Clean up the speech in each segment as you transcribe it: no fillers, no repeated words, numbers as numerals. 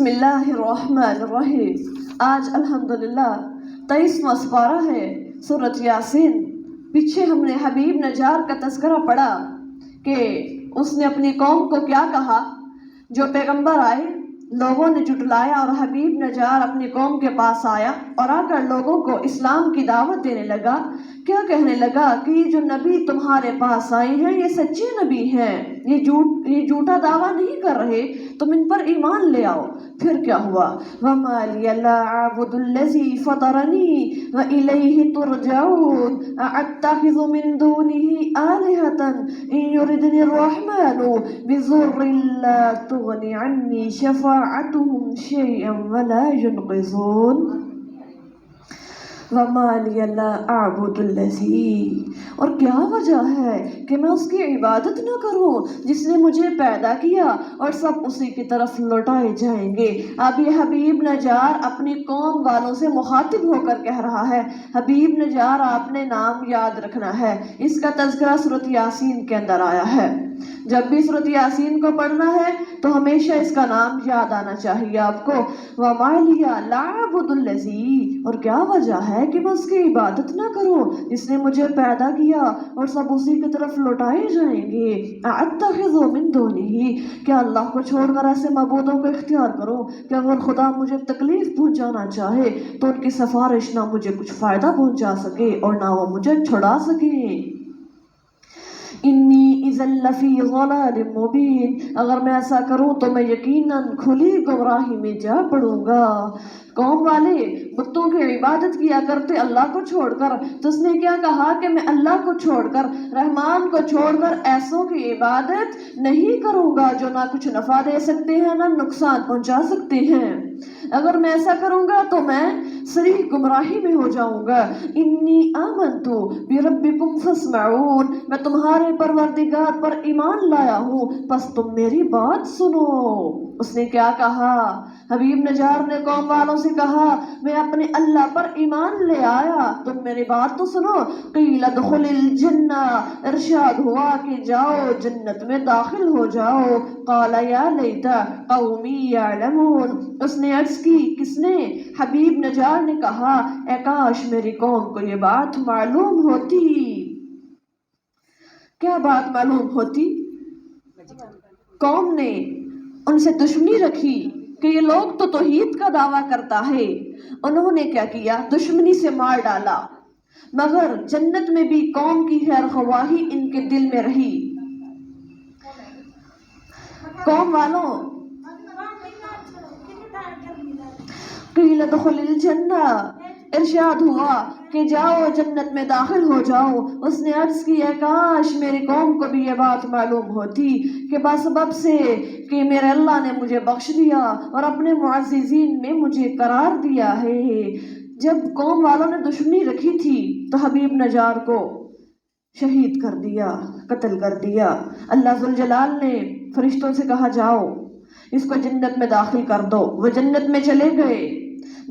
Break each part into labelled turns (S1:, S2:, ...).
S1: بسم اللہ الرحمن الرحیم۔ آج الحمدللہ 23واں سپارہ ہے سورۃ یاسین۔ پیچھے ہم نے حبیب نجار کا تذکرہ پڑھا کہ اس نے اپنی قوم کو کیا کہا۔ جو پیغمبر آئے لوگوں نے جھٹلایا اور حبیب نجار اپنی قوم کے پاس آیا اور آ کر لوگوں کو اسلام کی دعوت دینے لگا۔ کیا کہنے لگا کہ یہ جو نبی تمہارے پاس آئے ہیں یہ سچے نبی ہیں، یہ جھوٹا دعویٰ نہیں کر رہے، تم ان پر ایمان لے آؤ۔ پھر کیا ہوا؟ وَمَا لِيَ لَا أَعْبُدُ الَّذِي فَطَرَنِي وَإِلَيْهِ تُرْجَعُونَ أَأَتَّخِذُ مِن دُونِهِ آلِهَةً إِن يُرِدْنِ الرَّحْمَنُ بِضُرٍّ لَّا تُغْنِ عَنِّي شَفَاعَتُهُمْ شَيْئًا وَلَا يُنقِذُونَ۔ وَمَا لِيَ لَا أَعْبُدُ الَّذِي، اور کیا وجہ ہے کہ میں اس کی عبادت نہ کروں جس نے مجھے پیدا کیا اور سب اسی کی طرف لوٹائے جائیں گے۔ اب یہ حبیب نجار اپنی قوم والوں سے مخاطب ہو کر کہہ رہا ہے۔ حبیب نجار آپ نے نام یاد رکھنا ہے، اس کا تذکرہ سورۃ یاسین کے اندر آیا ہے۔ جب بھی سورۃ یاسین کو پڑھنا ہے تو ہمیشہ اس کا نام یاد آنا چاہیے آپ کو۔ وَمَا لِيَ لَا أَعْبُدُ الَّذِي، اور کیا وجہ ہے کہ میں اس کی عبادت نہ کروں جس نے مجھے پیدا کیا اور سب اسی کی طرف لوٹائے جائیں گے۔ أَأَتَّخِذُ مِن دُونِهِ، کیا اللہ کو چھوڑ کر ایسے معبودوں کو اختیار کروں کہ اگر خدا مجھے تکلیف پہنچانا چاہے تو ان کی سفارش نہ مجھے کچھ فائدہ پہنچا سکے اور نہ وہ مجھے چھڑا سکیں۔ انی اذا لفی ضلال مبین، اگر میں ایسا کروں تو میں یقیناً کھلی گمراہی میں جا پڑوں گا۔ قوم والے بتوں کی عبادت کیا کرتے اللہ کو چھوڑ کر، تو اس نے کیا کہا کہ میں اللہ کو چھوڑ کر، رحمان کو چھوڑ کر ایسوں کی عبادت نہیں کروں گا جو نہ کچھ نفع دے سکتے ہیں نہ نقصان پہنچا سکتے ہیں۔ اگر میں ایسا کروں گا تو میں صریح گمراہی میں ہو جاؤں گا۔ انی آمنت بربکم فاسمعون، میں تمہارے پروردگار پر ایمان لایا ہوں پس تم میری بات سنو۔ اس نے کیا کہا؟ حبیب نجار نے قوم والوں سے کہا میں اپنے اللہ پر ایمان لے آیا، تم میری بات تو سنو۔ قیل ادخل الجنہ، ارشاد ہوا کہ جاؤ جنت میں داخل ہو جاؤ۔ قال یا لیت قومی یعلمون، اس نے عرض کی، کس نے؟ حبیب نجار نے کہا اے کاش میری قوم کو یہ بات معلوم ہوتی۔ کیا بات معلوم ہوتی؟ قوم نے ان سے دشمنی رکھی کہ یہ لوگ تو توحید کا دعویٰ کرتا ہے، انہوں نے کیا کیا؟ دشمنی سے مار ڈالا، مگر جنت میں بھی قوم کی خیر خواہی ان کے دل میں رہی۔ قوم والوں قیل ادخل الجنہ، ارشاد ہوا کہ جاؤ جنت میں داخل ہو جاؤ۔ اس نے عرض کی اے کاش میری قوم کو بھی یہ بات معلوم ہوتی کہ بسبب سے کہ میرے اللہ نے مجھے بخش دیا اور اپنے معززین میں مجھے قرار دیا ہے۔ جب قوم والوں نے دشمنی رکھی تھی تو حبیب نجار کو شہید کر دیا، قتل کر دیا۔ اللہ ذوالجلال نے فرشتوں سے کہا جاؤ اس کو جنت میں داخل کر دو۔ وہ جنت میں چلے گئے۔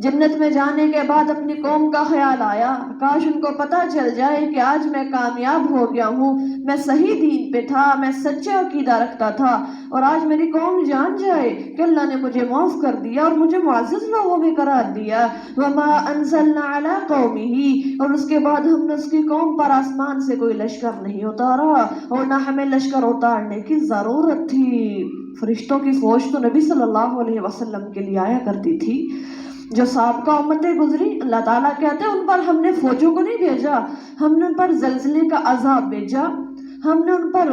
S1: جنت میں جانے کے بعد اپنی قوم کا خیال آیا کاش ان کو پتہ چل جائے کہ آج میں کامیاب ہو گیا ہوں، میں صحیح دین پہ تھا، میں سچا عقیدہ رکھتا تھا، اور آج میری قوم جان جائے کہ اللہ نے مجھے معاف کر دیا اور مجھے معزز لوگوں میں قرار دیا۔ وما انزلنا علی قومہ، اور اس کے بعد ہم نے اس کی قوم پر آسمان سے کوئی لشکر نہیں اتارا اور نہ ہمیں لشکر اتارنے کی ضرورت تھی۔ فرشتوں کی فوج تو نبی صلی اللہ علیہ وسلم کے لیے آیا کرتی تھی۔ جو سابقہ امتیں گزری اللہ تعالیٰ کہتے ہیں ان پر ہم نے فوجوں کو نہیں بھیجا، ہم نے ان پر زلزلے کا عذاب بھیجا، ہم نے ان پر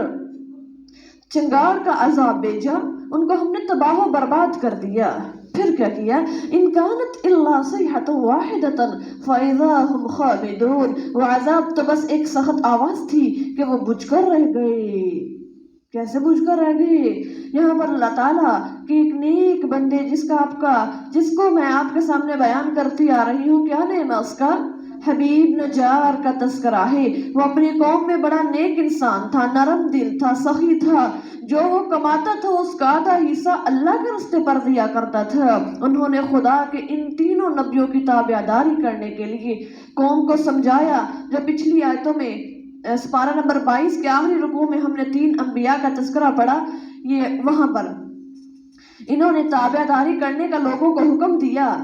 S1: چنگار کا عذاب بھیجا، ان کو ہم نے تباہ و برباد کر دیا۔ پھر کیا کیا؟ ان کانت الا صیحۃ واحدۃ فاذا هم خامدون، وہ عذاب تو بس ایک سخت آواز تھی کہ وہ بجھ کر رہ گئے۔ کیسے بجھ کر رہ گئے؟ یہاں پر اللہ تعالیٰ کہ ایک نیک بندے جس کو میں آپ کے سامنے بیان کرتی آ رہی ہوں، کیا نام ہے اس کا؟ حبیب نجار کا تذکرہ ہے۔ وہ اپنی قوم میں بڑا نیک انسان تھا، نرم دل تھا، سخی تھا، جو وہ کماتا تھا اس کا آدھا حصہ اللہ کے راستے پر دیا کرتا تھا۔ انہوں نے خدا کے ان تینوں نبیوں کی تابعداری کرنے کے لیے قوم کو سمجھایا۔ جو پچھلی آیتوں میں سپارہ نمبر 22 کے آخری رکوع میں ہم نے 3 انبیاء کا تذکرہ پڑھا، یہ وہاں پر انہوں نے تابعداری کرنے کا لوگوں کو حکم دیا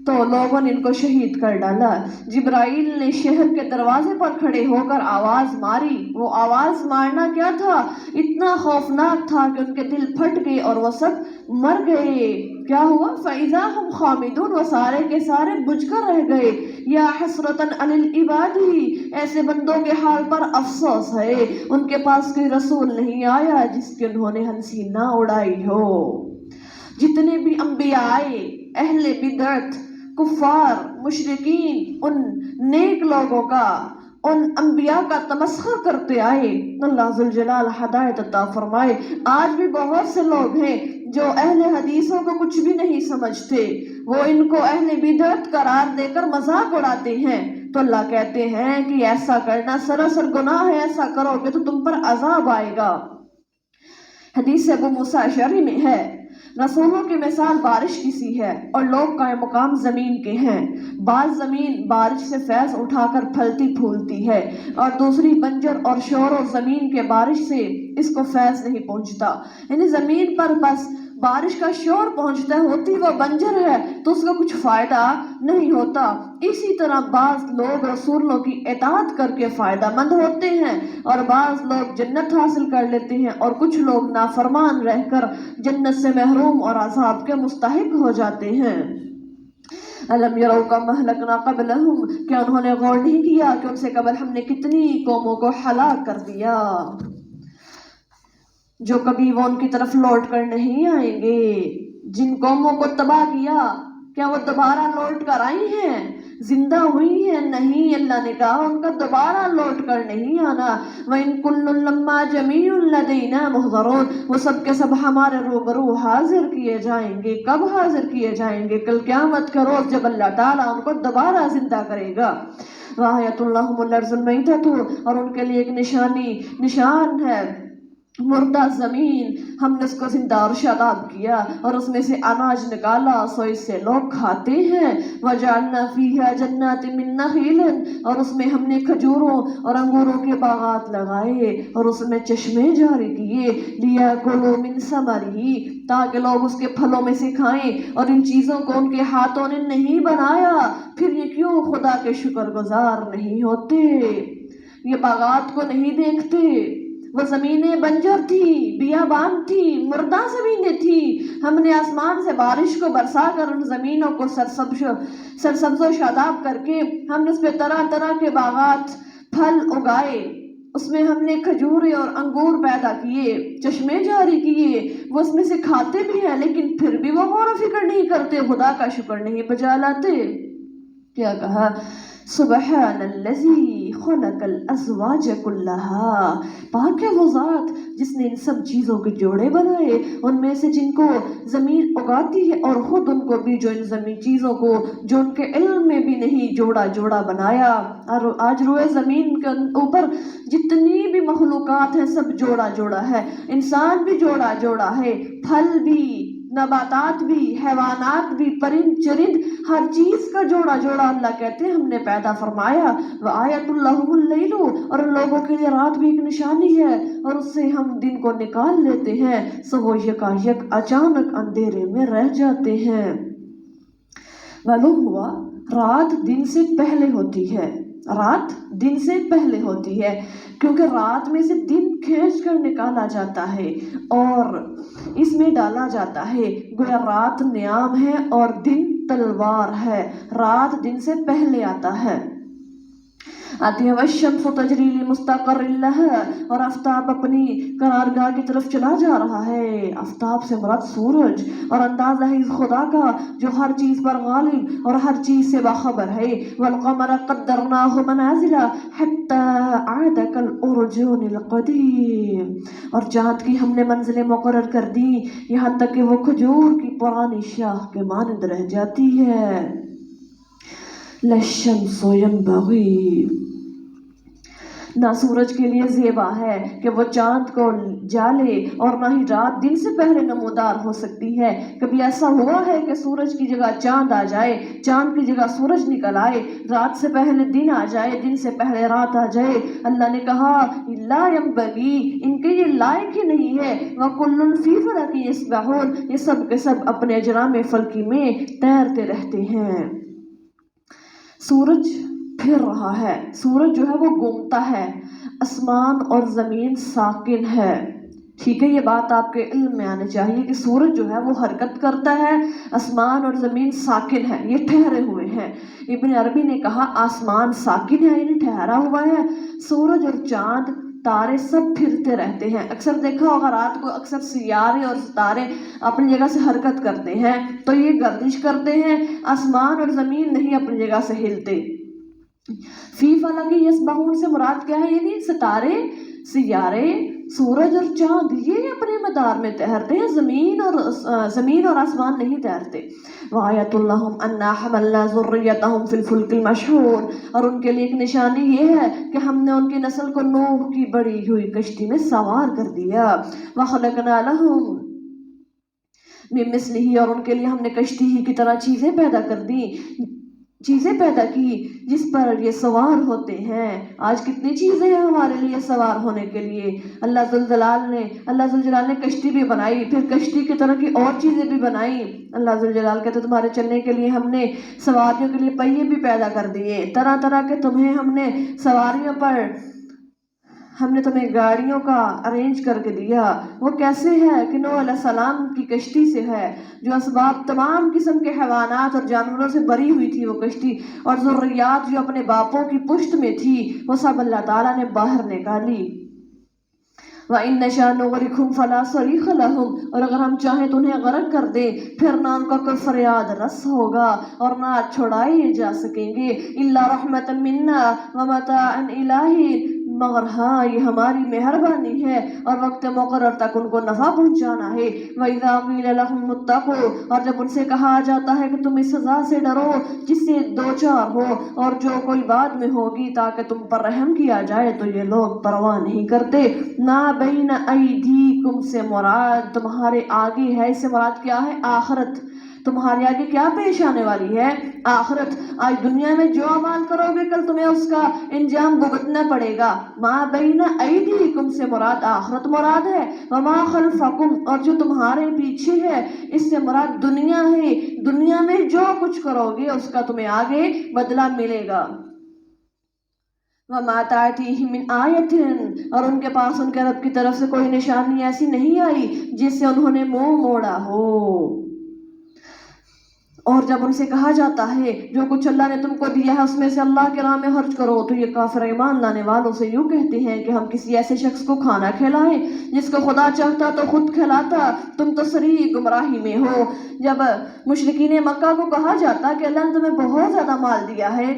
S1: تو لوگوں نے ان کو شہید کر ڈالا۔ جبرائیل نے شہر کے دروازے پر کھڑے ہو کر آواز ماری۔ وہ آواز مارنا کیا تھا؟ اتنا خوفناک تھا کہ ان کے دل پھٹ گئے اور وہ سب مر گئے۔ کیا ہوا؟ فَإِذَا هُمْ خَامِدُونَ، وہ سارے کے سارے بجھ کر رہ گئے۔ یا حسرتاً علی العباد، ایسے بندوں کے حال پر افسوس ہے، ان کے پاس کوئی رسول نہیں آیا جس کی انہوں نے ہنسی نہ اڑائی ہو۔ جتنے بھی انبیاء آئے، اہل بدعت، کفار، مشرکین، ان نیک لوگوں کا، ان انبیاء کا تمسخر کرتے آئے۔ اللہ ذوالجلال ہدایت عطا فرمائے۔ آج بھی بہت سے لوگ ہیں جو اہل حدیثوں کو کچھ بھی نہیں سمجھتے، وہ ان کو اہل بدعت قرار دے کر مذاق اڑاتے ہیں، تو اللہ کہتے ہیں کہ ایسا کرنا سراسر گناہ ہے، ایسا کرو گے تو تم پر عذاب آئے گا۔ حدیث ابو موسیٰ اشعری میں ہے، رسولوں کی مثال بارش کی سی ہے اور لوگ قائم مقام زمین کے ہیں۔ بعض زمین بارش سے فیض اٹھا کر پھلتی پھولتی ہے اور دوسری بنجر اور شور و زمین کے بارش سے اس کو فیض نہیں پہنچتا، یعنی زمین پر بس بارش کا شور پہنچتا ہوتی وہ بنجر ہے تو اس کا کچھ فائدہ نہیں ہوتا۔ اسی طرح بعض لوگ رسولوں کی اطاعت کر کے فائدہ مند ہوتے ہیں اور بعض لوگ جنت حاصل کر لیتے ہیں اور کچھ لوگ نافرمان رہ کر جنت سے محروم اور عذاب کے مستحق ہو جاتے ہیں۔ الم یروا کم اہلکنا قبلہم، کیا انہوں نے غور نہیں کیا کہ ان سے قبل ہم نے کتنی قوموں کو ہلاک کر دیا جو کبھی وہ ان کی طرف لوٹ کر نہیں آئیں گے۔ جن قوموں کو تباہ کیا کیا وہ دوبارہ لوٹ کر آئی ہیں؟ زندہ ہوئی ہیں؟ نہیں، اللہ نے کہا ان کا دوبارہ لوٹ کر نہیں آنا۔ وَإِن كُلٌّ لَمَّا جَمِيعٌ لَدَيْنَا مُحْضَرُونَ، وہ سب کے سب ہمارے روبرو حاضر کیے جائیں گے۔ کب حاضر کیے جائیں گے؟ کل قیامت کا روز جب اللہ تعالیٰ ان کو دوبارہ زندہ کرے گا۔ وَآيَةٌ لَهُمُ الْأَرْضُ الْمَيْتَةُ، اور ان کے لیے ایک نشان ہے مردہ زمین، ہم نے اس کو زندہ اور شاداب کیا اور اس میں سے اناج نکالا سو اس سے لوگ کھاتے ہیں۔ وَجَعَلْنَا فِيهَا جَنَّاتٍ مِّن نَخِيلٍ، اور اس میں ہم نے کھجوروں اور انگوروں کے باغات لگائے اور اس میں چشمے جاری کیے۔ لِيَأْكُلُوا مِن ثَمَرِهِ، تاکہ لوگ اس کے پھلوں میں سے کھائیں، اور ان چیزوں کو ان کے ہاتھوں نے نہیں بنایا، پھر یہ کیوں خدا کے شکر گزار نہیں ہوتے؟ یہ باغات کو نہیں دیکھتے؟ وہ زمینیں بنجر تھی، بیابان تھی، مردہ زمینیں تھی، ہم نے آسمان سے بارش کو برسا کر ان زمینوں کو سرسبز و شاداب کر کے ہم نے اس پہ طرح طرح کے باغات پھل اگائے، اس میں ہم نے کھجورے اور انگور پیدا کیے، چشمے جاری کیے، وہ اس میں سے کھاتے بھی ہیں لیکن پھر بھی وہ غور و فکر نہیں کرتے، خدا کا شکر نہیں بجا لاتے۔ کیا کہا؟ سبحان الذی خلق الازواج کلہا، پاک ہے وہ ذات جس نے ان سب چیزوں کے جوڑے بنائے، ان میں سے جن کو زمین اگاتی ہے اور خود ان کو بھی جو ان زمین چیزوں کو جو ان کے علم میں بھی نہیں جوڑا جوڑا بنایا۔ اور آج روئے زمین کے اوپر جتنی بھی مخلوقات ہیں سب جوڑا جوڑا ہے، انسان بھی جوڑا جوڑا ہے، پھل بھی، نباتات بھی، حیوانات بھی، پرند چرند، ہر چیز کا جوڑا جوڑا اللہ کہتے ہیں ہم نے پیدا فرمایا۔ وَآیَةٌ لَهُمُ اللَّيْلُ، اور ان لوگوں کے لیے رات بھی ایک نشانی ہے اور اس سے ہم دن کو نکال لیتے ہیں، سو وہ یکا یک اچانک اندھیرے میں رہ جاتے ہیں۔ معلوم ہوا رات دن سے پہلے ہوتی ہے، رات دن سے پہلے ہوتی ہے کیونکہ رات میں سے دن کھینچ کر نکالا جاتا ہے اور اس میں ڈالا جاتا ہے، گویا رات نیام ہے اور دن تلوار ہے، رات دن سے پہلے آتا ہے۔ آتی ہے والشمس تجری لمستقر لها، اور آفتاب اپنی قرارگاہ کی طرف چلا جا رہا ہے۔ آفتاب سے مراد سورج، اور اندازہ ہے خدا کا جو ہر چیز پر غالب اور ہر چیز سے باخبر ہے۔ والقمر قدرناه منازل حتى عاد كالعرجون القديم، اور چاند کی ہم نے منزلیں مقرر کر دی یہاں تک کہ وہ کھجور کی پرانی شاخ کے مانند رہ جاتی ہے۔ للشمس ينبغي، نہ سورج کے لیے زیبا ہے کہ وہ چاند کو جالے، اور نہ ہی رات دن سے پہلے نمودار ہو سکتی ہے۔ کبھی ایسا ہوا ہے کہ سورج کی جگہ چاند آ جائے، چاند کی جگہ سورج نکل آئے، رات سے پہلے دن آ جائے، دن سے پہلے رات آ جائے؟ اللہ نے کہا لا ينبغی، ان کے یہ لائق ہی نہیں ہے۔ وَكُلٌّ فِي فَلَكٍ يَسْبَحُونَ، یہ سب کے سب اپنے اجرام فلکی میں تیرتے رہتے ہیں۔ سورج پھر رہا ہے، سورج جو ہے وہ گھومتا ہے، آسمان اور زمین ساکن ہے۔ ٹھیک ہے، یہ بات آپ کے علم میں آنی چاہیے کہ سورج جو ہے وہ حرکت کرتا ہے، آسمان اور زمین ساکن ہے، یہ ٹھہرے ہوئے ہیں۔ ابن عربی نے کہا آسمان ساکن ہے یعنی ٹھہرا ہوا ہے، سورج اور چاند تارے سب پھرتے رہتے ہیں۔ اکثر دیکھا ہوگا رات کو اکثر سیارے اور ستارے اپنی جگہ سے حرکت کرتے ہیں، تو یہ گردش کرتے ہیں، آسمان اور زمین نہیں اپنی جگہ سے ہلتے۔ فی فلک یسبحون سے مراد کیا ہے؟ یعنی ستارے، سیارے، سورج اور چاند یہ اپنے مدار میں تیرتے ہیں، زمین اور آسمان نہیں تیرتے۔ وآیۃ لہم انا حملنا ذریتہم فی الفلک المشحون، اور ان کے لیے ایک نشانی یہ ہے کہ ہم نے ان کی نسل کو نوح کی بڑی ہوئی کشتی میں سوار کر دیا۔ وخلقنا لہم من مثلہ، اور ان کے لیے ہم نے کشتی ہی کی طرح چیزیں پیدا کر دی، چیزیں پیدا کی جس پر یہ سوار ہوتے ہیں۔ آج کتنی چیزیں ہیں ہمارے لیے سوار ہونے کے لیے۔ اللہ ذوالجلال نے کشتی بھی بنائی، پھر کشتی کی طرح کی اور چیزیں بھی بنائی۔ اللہ ذوالجلال کہتے تمہارے چلنے کے لیے ہم نے سواریوں کے لیے پہیے بھی پیدا کر دیے، طرح طرح کے تمہیں ہم نے سواریوں پر ہم نے تمہیں گاڑیوں کا ارینج کر کے دیا۔ وہ کیسے ہے کہ نوح علیہ السلام کی کشتی سے ہے، جو اسباب تمام قسم کے حیوانات اور جانوروں سے بری ہوئی تھی وہ کشتی، اور ذریات جو اپنے باپوں کی پشت میں تھی وہ سب اللہ تعالیٰ نے باہر نکالی۔ وَإِن نَّشَأْ نُغْرِقْهُمْ فَلَا صَرِيخَ لَهُمْ، اور اگر ہم چاہیں تو انہیں غرق کر دیں، پھر نہ ان کا کوئی فریاد رس ہوگا اور نہ چھڑائے جا سکیں گے۔ إِلَّا رَحْمَةً مِنَّا وَمَتَاعًا إِلَىٰ حِينٍ، مگر ہاں یہ ہماری مہربانی ہے اور وقت مقرر تک ان کو نفع پہنچانا ہے۔ وَإِذَا قِيلَ لَهُمُ اتَّقُوا، اور جب ان سے کہا جاتا ہے کہ تم اس سزا سے ڈرو جس سے دوچار ہو اور جو کوئی بعد میں ہوگی تاکہ تم پر رحم کیا جائے، تو یہ لوگ پرواہ نہیں کرتے۔ نہ بین ایدیکم سے مراد تمہارے آگے ہے، اس سے مراد کیا ہے؟ آخرت۔ تمہارے آگے کیا پیش آنے والی ہے؟ آخرت۔ آج دنیا میں جو عمل کرو گے کل تمہیں اس کا انجام بھگتنا پڑے گا۔ ما بین ایدیکم سے مراد آخرت مراد ہے، وما خلفکم، اور جو تمہارے پیچھے ہے اس سے مراد دنیا ہے۔ دنیا میں جو کچھ کرو گے اس کا تمہیں آگے بدلہ ملے گا۔ وَمَا تَأْتِيهِم مِّنْ آیَةٍ، اور ان کے پاس ان کے رب کی طرف سے کوئی نشانی ایسی نہیں آئی جس سے انہوں نے منہ موڑا ہو۔ اور جب ان سے کہا جاتا ہے جو کچھ اللہ نے تم کو دیا ہے اس میں سے اللہ کے راہ میں خرچ کرو، تو یہ کافر ایمان لانے والوں سے یوں کہتے ہیں کہ ہم کسی ایسے شخص کو کھانا کھلائیں جس کو خدا چاہتا تو خود کھلاتا، تم تو صریح گمراہی میں ہو۔ جب مشرکین مکہ کو کہا جاتا کہ اللہ نے تمہیں بہت زیادہ مال دیا ہے،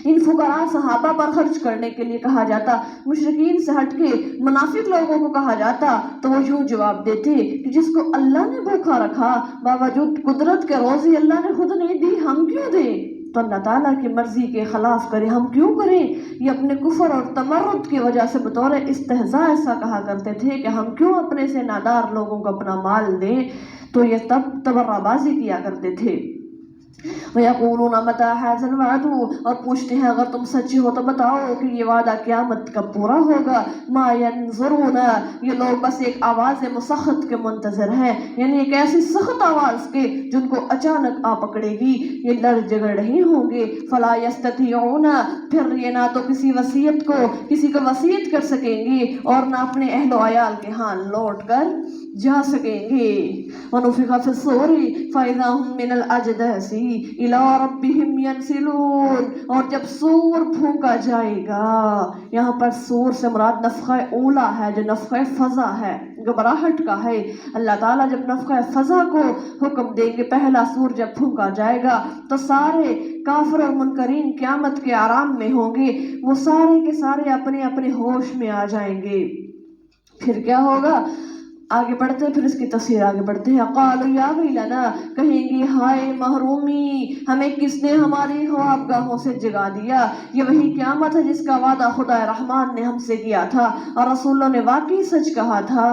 S1: ان فقراء صحابہ پر خرچ کرنے کے لیے کہا جاتا، مشرکین سے ہٹ کے منافق لوگوں کو کہا جاتا، تو وہ یوں جواب دیتے کہ جس کو اللہ نے بھوکا رکھا باوجود قدرت کے روزی اللہ نے خود نہیں دی، ہم کیوں دیں؟ تو اللہ تعالیٰ کی مرضی کے خلاف کرے ہم کیوں کریں؟ یہ اپنے کفر اور تمرد کی وجہ سے بطور استہزاء ایسا کہا کرتے تھے کہ ہم کیوں اپنے سے نادار لوگوں کو اپنا مال دیں، تو یہ تب تبرہ بازی کیا کرتے تھے۔ وَيَقُولُونَ مَتَىٰ هَٰذَا الْوَعْدُ، اور پوچھتے ہیں اگر تم سچے ہو تو بتاؤ کہ یہ وعدہ قیامت کب پورا ہوگا۔ مَا يَنظُرُونَ، یہ لوگ بس ایک آواز مسخط کے منتظر ہیں، یعنی ایک ایسی سخت آواز کے جن کو اچانک آ پکڑے گی، یہ لڑ جگڑ نہیں ہوں گے۔ فَلَا يَسْتَطِيعُونَ، پھر یہ نہ تو کسی کو وصیت کر سکیں گے اور نہ اپنے اہل و عیال کے ہاں لوٹ کر جا سکیں گے۔ وَنُفِخَ فِي الصُّورِ فَإِذَا هُم مِّنَ الْأَجْدَاثِ إِلَىٰ رَبِّهِمْ يَنْسِلُونَ، اور جب سور پھونکا جائے گا، یہاں پر سور سے مراد نفخہ اولا ہے جو نفخہ فضا ہے، گھبراہٹ کا ہے۔ اللہ تعالیٰ جب نفخہ فضا کو حکم دیں گے، پہلا سور جب پھونکا جائے گا تو سارے کافر اور منکرین قیامت کے آرام میں ہوں گے، وہ سارے کے سارے اپنے اپنے ہوش میں آ جائیں گے۔ پھر کیا ہوگا؟ آگے بڑھتے ہیں، پھر اس کی تفسیر آگے بڑھتے ہیں. قالوا یا ویلنا، کہیں گے ہائے محرومی، ہمیں کس نے ہماری خوابگاہوں سے جگا دیا. یہ وہی قیامت ہے جس کا وعدہ خدا رحمان نے ہم سے کیا تھا اور رسولوں نے واقعی سچ کہا تھا.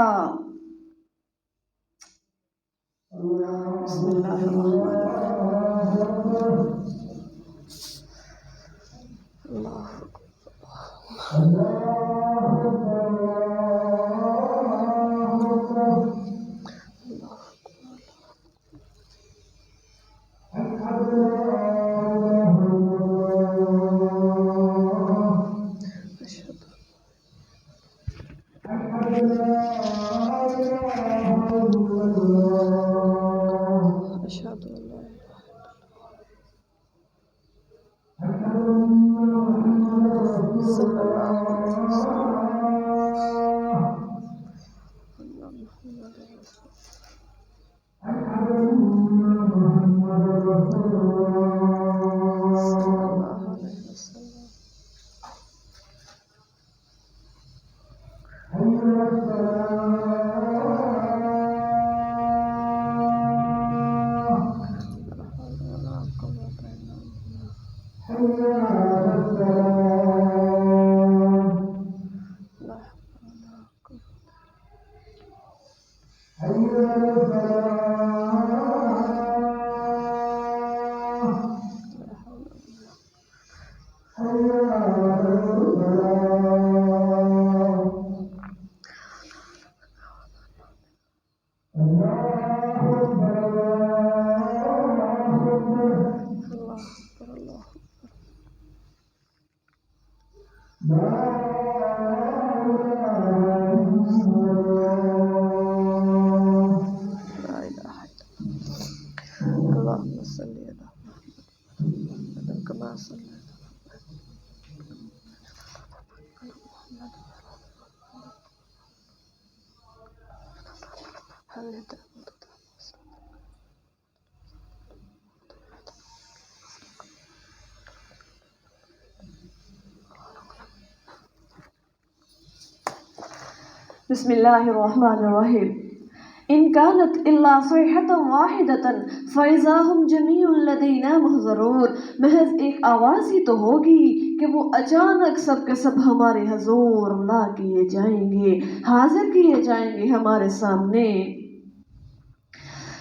S1: بسم اللہ الرحمن الرحیم. اللہ بسم اللہ الرحمن الرحیم. ان كانت الا صيحة واحدة فاذا هم جميع لدينا محضرون. محض ایک آواز ہی تو ہوگی کہ وہ اچانک سب کے سب ہمارے حضور لا کیے جائیں گے، حاضر کیے جائیں گے ہمارے سامنے.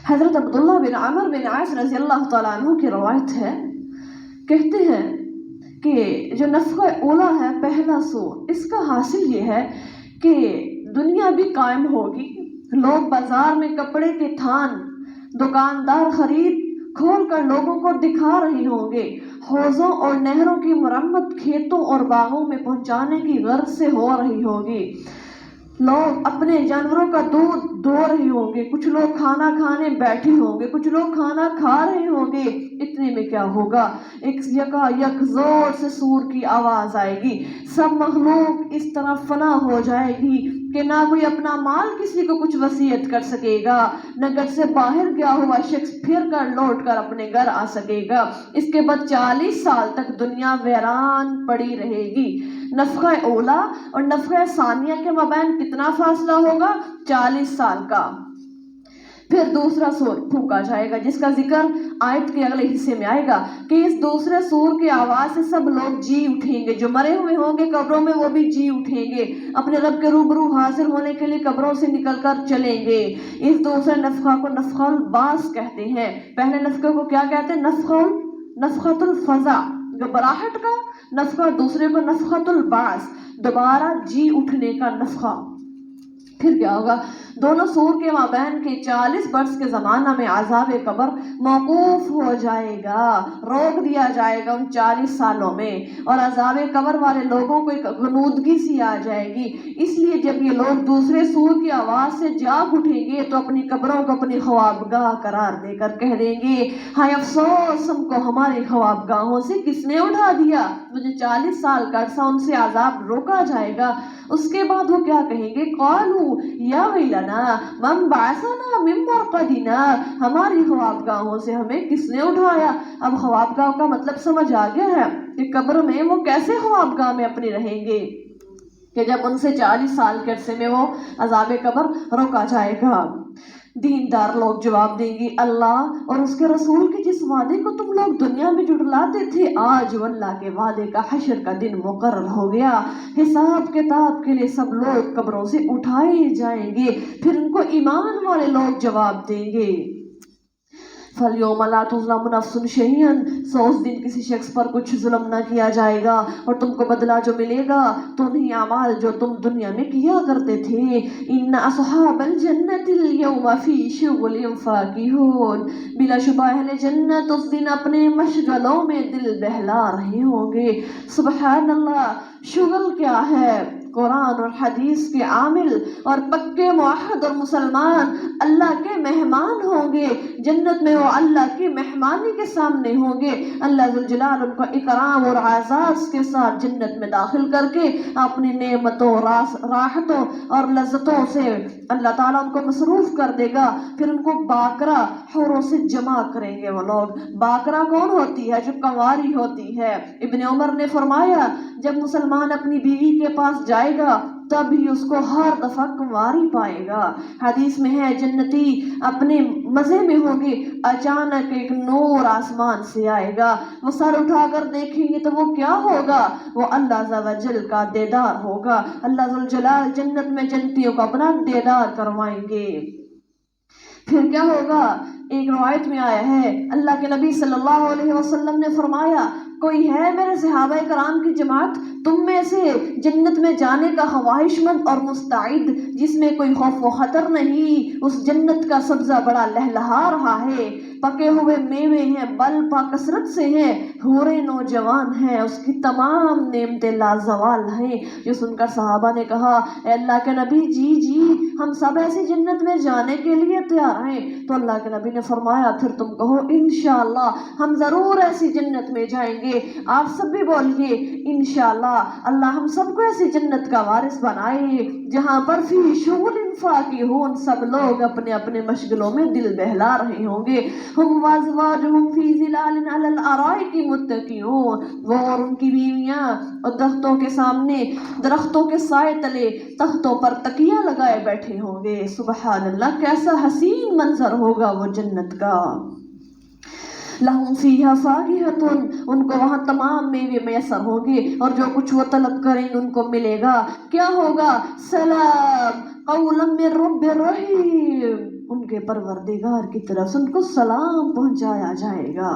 S1: حضرت عبداللہ بن عمر بن عاص رضی اللہ تعالیٰ عنہ کی روایت ہے، کہتے ہیں کہ جو نفخہ اولا ہے پہلا سور، اس کا حاصل یہ ہے کہ دنیا بھی قائم ہوگی، لوگ بازار میں کپڑے کے تھان دکاندار خرید کھول کر لوگوں کو دکھا رہے ہوں گے، حوضوں اور نہروں کی مرمت کھیتوں اور باغوں میں پہنچانے کی غرض سے ہو رہی ہوگی، لوگ اپنے جانوروں کا دودھ دھو رہے ہوں گے، کچھ لوگ کھانا کھانے بیٹھے ہوں گے، کچھ لوگ کھانا کھا رہے ہوں گے. اتنے میں کیا ہوگا، ایک یکا یک زور سے سور کی آواز آئے گی، سب مخلوق اس طرح فنا ہو جائے گی کہ نہ کوئی اپنا مال کسی کو کچھ وصیت کر سکے گا، نہ گھر سے باہر گیا ہوا شخص پھر کر لوٹ کر اپنے گھر آ سکے گا. اس کے بعد 40 سال تک دنیا ویران پڑی رہے گی. نفخہ اولا اور نفخہ ثانیہ کے مابین کتنا فاصلہ ہوگا؟ 40 سال کا. پھر دوسرا سور پھونکا جائے گا جس کا ذکر آیت کے اگلے حصے میں آئے گا کہ اس دوسرے سور کی آواز سے سب لوگ جی اٹھیں گے، جو مرے ہوئے ہوں گے قبروں میں وہ بھی جی اٹھیں گے، اپنے رب کے روبرو حاضر ہونے کے لیے قبروں سے نکل کر چلیں گے. اس دوسرے نفخہ کو نفخہ البعث کہتے ہیں. پہلے نفخہ کو کیا کہتے ہیں؟ نفخۃ الفزع، گھبراہٹ کا نفخہ، دوسرے کو نفخۃ البعث، دوبارہ جی اٹھنے کا نفخہ. پھر کیا ہوگا؟ دونوں سور کے مابین کے 40 برس کے زمانہ میں عذاب قبر موقوف ہو جائے گا، روک دیا جائے گا ان 40 سالوں میں، اور عذاب قبر والے لوگوں کو ایک غنودگی سی آ جائے گی. اس لیے جب یہ لوگ دوسرے سور کی آواز سے جاگ اٹھیں گے تو اپنی قبروں کو اپنی خوابگاہ قرار دے کر کہہ دیں گے، ہائے افسوس ہم کو ہماری خوابگاہوں سے کس نے اٹھا دیا. وہ جو 40 سال کا عرصہ ان سے عذاب روکا جائے گا، اس کے بعد وہ کیا کہیں گے؟ قالوا یا ویلنا من بعثنا من مرقدنا، ہماری خوابگاہوں سے ہمیں کس نے اٹھایا. اب خوابگاہ کا مطلب سمجھ آ گیا ہے کہ قبر میں وہ کیسے خوابگاہ میں اپنی رہیں گے. کہ جب ان سے 40 سال کے عرصے میں وہ عذاب قبر روکا جائے گا۔ دیندار لوگ جواب دیں گے اللہ اور اس کے رسول کے جس وعدے کو تم لوگ دنیا میں جھٹلاتے تھے، آج وہ اللہ کے وعدے کا حشر کا دن مقرر ہو گیا، حساب کتاب کے لیے سب لوگ قبروں سے اٹھائے جائیں گے۔ پھر ان کو ایمان والے لوگ جواب دیں گے فَالْيَوْمَ لَا تُظْلَمُ نَفْسٌ شَيْئًا، سو اس دن کسی شخص پر کچھ ظلم نہ کیا جائے گا، اور تم کو بدلہ جو ملے گا تو انہیں اعمال جو تم دنیا میں کیا کرتے تھے۔ إِنَّ أَصْحَابَ الْجَنَّةِ الْيَوْمَ فِي شُغُلٍ فَاكِهُونَ، بلا شبہ اہل جنت اس دن اپنے مشغلوں میں دل بہلا رہے ہوں گے۔ سبحان اللہ، شغل کیا ہے؟ قرآن اور حدیث کے عامل اور پکے موحد اور مسلمان اللہ کے مہمان ہوں گے، جنت میں وہ اللہ کی مہمانی کے سامنے ہوں گے۔ اللہ ذوالجلال ان کو اکرام اور اعزاز کے ساتھ جنت میں داخل کر کے اپنی نعمتوں، راحتوں اور لذتوں سے اللہ تعالیٰ ان کو مصروف کر دے گا۔ پھر ان کو باقرہ حوروں سے جمع کریں گے وہ لوگ۔ باقرہ کون ہوتی ہے؟ جو کنواری ہوتی ہے۔ ابن عمر نے فرمایا جب مسلمان اپنی بیوی کے پاس جائے گا تب ہی اس کو ہر دفعہ کنواری پائے گا۔ حدیث میں ہے جنتی اپنے مزے میں ہوں گے، اچانک ایک نور آسمان سے آئے گا، وہ سر اٹھا کر دیکھیں گے تو وہ کیا ہوگا؟ وہ اللہ عز و جل کا دیدار ہوگا۔ اللہ ذوالجلال جنت میں جنتیوں کو اپنا دیدار کروائیں گے۔ پھر کیا ہوگا؟ ایک روایت میں آیا ہے اللہ کے نبی صلی اللہ علیہ وسلم نے فرمایا کوئی ہے میرے صحابہ کرام کی جماعت تم میں سے جنت میں جانے کا خواہش مند اور مستعد، جس میں کوئی خوف و خطر نہیں، اس جنت کا سبزہ بڑا لہلہا رہا ہے، پکے ہوئے میوے ہیں، بل پا کثرت سے ہیں، حوریں نوجوان ہیں، اس کی تمام نعمتیں لازوال ہیں۔ یہ سن کر صحابہ نے کہا اے اللہ کے نبی جی ہم سب ایسی جنت میں جانے کے لیے تیار ہیں۔ تو اللہ کے نبی نے فرمایا پھر تم کہو انشاءاللہ ہم ضرور ایسی جنت میں جائیں گے۔ آپ سب بھی بولیے انشاءاللہ اللہ ہم سب کو ایسی جنت کا وارث بنائے جہاں پر فی شغل فاکہون، سب لوگ اپنے اپنے مشغلوں میں دل بہلا رہے ہوں گے۔ ہم وازواجہم فی ظلال علی الارائک متکئون، وہ اور ان کی بیویاں اور درختوں کے سامنے، درختوں کے سائے تلے تختوں پر تکیہ لگائے بیٹھے ہوں گے۔ سبحان اللہ، کیسا حسین منظر ہوگا وہ جنت کا۔ لہم فیہا فاکہۃ، ان کو وہاں تمام میوے میسر ہوں گے اور جو کچھ وہ طلب کریں گے ان کو ملے گا۔ کیا ہوگا؟ سلام قولا من رب رحیم، ان کے پروردگار کی طرف سے ان کو سلام پہنچایا جائے گا۔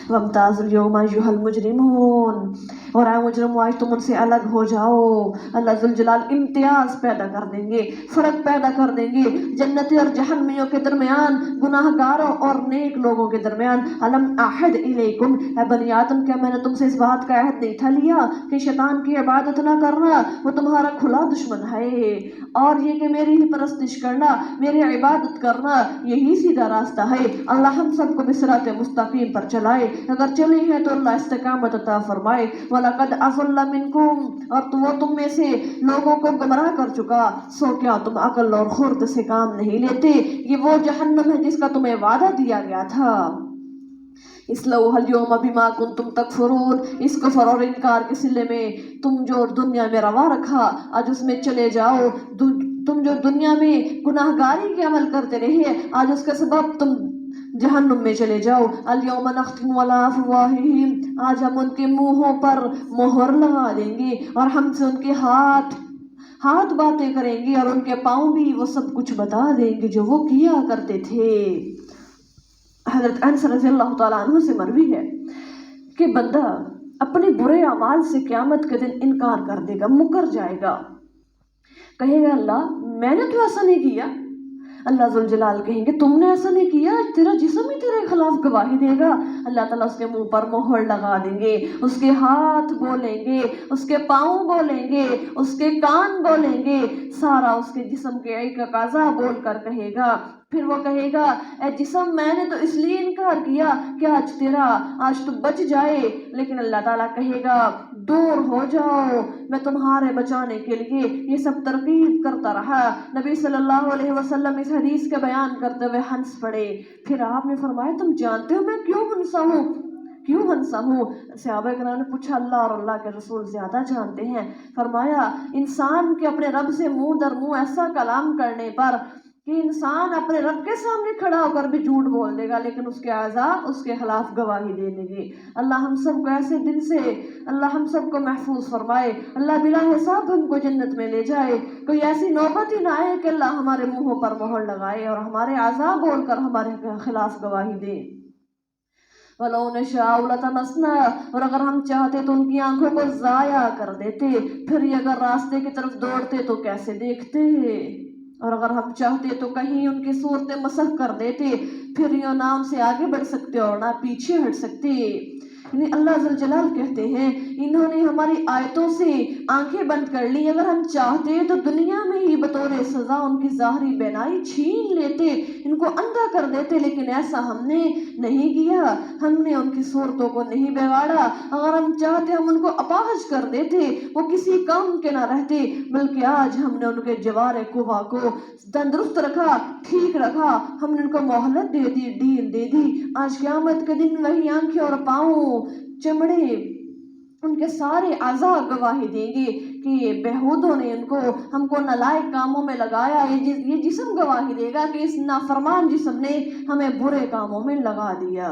S1: وامتاز اليوم ایھا المجرمون، اور اے مجرمو آج تم ان سے الگ ہو جاؤ۔ اللہ ذوالجلال امتیاز پیدا کر دیں گے، فرق پیدا کر دیں گے جنتی اور جہنمیوں کے درمیان، گناہ گاروں اور نیک لوگوں کے درمیان۔ الم اعہد الیکم، اے بنی آدم کیا میں نے تم سے اس بات کا عہد نہیں تھا لیا کہ شیطان کی عبادت نہ کرنا، وہ تمہارا کھلا دشمن ہے، اور یہ کہ میری ہی پرستش کرنا، میری عبادت کرنا، یہی سیدھا راستہ ہے۔ اللہ ہم سب کو بصراط مستقیم پر چلائے، اگر چلے ہیں تو اللہ استقامت عطا فرمائے۔ وَلَقَدْ أَضَلَّ مِنْكُمْ، اور وہ تم میں سے لوگوں کو گمراہ کر چکا، سو کیا تم عقل اور خرد سے کام نہیں لیتے؟ یہ وہ جہنم ہے جس کا تمہیں وعدہ دیا گیا تھا۔ اصلوها اليوم بما كنتم تکفرون، اس کفر اور انکار کے صلے میں تم جو دنیا میں روا رکھا آج اس میں چلے جاؤ۔ تم جو دنیا میں گناہ گاری کے عمل کرتے رہے آج اس کا سبب تم جہنم میں چلے جاؤ۔ الیوم نختم علی افواہہم، آج ہم ان کے منہوں پر مہر لگا دیں گے اور ہم سے ان کے ہاتھ باتیں کریں گے اور ان کے پاؤں بھی وہ سب کچھ بتا دیں گے جو وہ کیا کرتے تھے۔ حضرت انس رضی اللہ تعالیٰ عنہ سے مروی ہے کہ بندہ اپنے برے اعمال سے قیامت کے دن انکار کر دے گا، مکر جائے گا، کہے گا اللہ میں نے تو ایسا نہیں کیا۔ اللہ ذوالجلال کہیں گے تم نے ایسا نہیں کیا، تیرا جسم ہی تیرے خلاف گواہی دے گا۔ اللہ تعالیٰ اس کے منہ پر مہر لگا دیں گے، اس کے ہاتھ بولیں گے، اس کے پاؤں بولیں گے، اس کے کان بولیں گے، سارا اس کے جسم کے ایک اعضاء بول کر کہے گا۔ پھر وہ کہے گا اے جسم میں نے تو اس لیے انکار کیا کہ آج تو بچ جائے، لیکن اللہ تعالیٰ کہے گا دور ہو جاؤ، میں تمہارے بچانے کے لیے یہ سب ترغیب کرتا رہا۔ نبی صلی اللہ علیہ وسلم اس حدیث کا بیان کرتے ہوئے ہنس پڑے۔ پھر آپ نے فرمایا تم جانتے ہو میں کیوں ہنسا ہوں؟ کیوں ہنسا ہوں؟ صحابہ کرام نے پوچھا اللہ اور اللہ کے رسول زیادہ جانتے ہیں۔ فرمایا انسان کے اپنے رب سے منہ در منہ ایسا کلام کرنے پر کہ انسان اپنے رب کے سامنے کھڑا ہو کر بھی جھوٹ بول دے گا لیکن اس کے اعضاء اس کے خلاف گواہی دے دیں گے۔ اللہ ہم سب کو ایسے دن سے اللہ ہم سب کو محفوظ فرمائے، اللہ بلا حساب ہم کو جنت میں لے جائے۔ کوئی ایسی نوبت ہی نہ آئے کہ اللہ ہمارے منہوں پر مہر لگائے اور ہمارے اعضاء بول کر ہمارے خلاف گواہی دے۔ وَلَوْ نَشَاءُ لَطَمَسْنَا، اور اگر ہم چاہتے تو ان کی آنکھوں کو ضائع کر دیتے، پھر یہ اگر راستے کی طرف دوڑتے تو کیسے دیکھتے، اور اگر ہم چاہتے تو کہیں ان کی صورتیں مسخ کر دیتے، پھر یہ نہ ان سے آگے بڑھ سکتے اور نہ پیچھے ہٹ سکتے۔ یعنی اللہ ذوالجلال کہتے ہیں انہوں نے ہماری آیتوں سے آنکھیں بند کر لی، اگر ہم چاہتے تو دنیا میں ہی بطور سزا ان کی ظاہری بینائی چھین لیتے، ان کو اندھا کر دیتے، لیکن ایسا ہم نے نہیں کیا، ہم نے ان کی صورتوں کو نہیں بگاڑا۔ اگر ہم چاہتے ہم ان کو اپاہج کر دیتے، وہ کسی کام کے نہ رہتے، بلکہ آج ہم نے ان کے جوار قوا کو تندرست رکھا، ٹھیک رکھا، ہم نے ان کو مہلت دے دی، ڈھیل دے دی۔ آج قیامت کے دن وہی آنکھیں اور پاؤں، چمڑے، ان کے سارے اعضاء گواہی دیں گے کہ یہ بےہودوں نے ہم کو نالائق کاموں میں لگایا۔ یہ جسم گواہی دے گا کہ اس نافرمان جسم نے ہمیں برے کاموں میں لگا دیا۔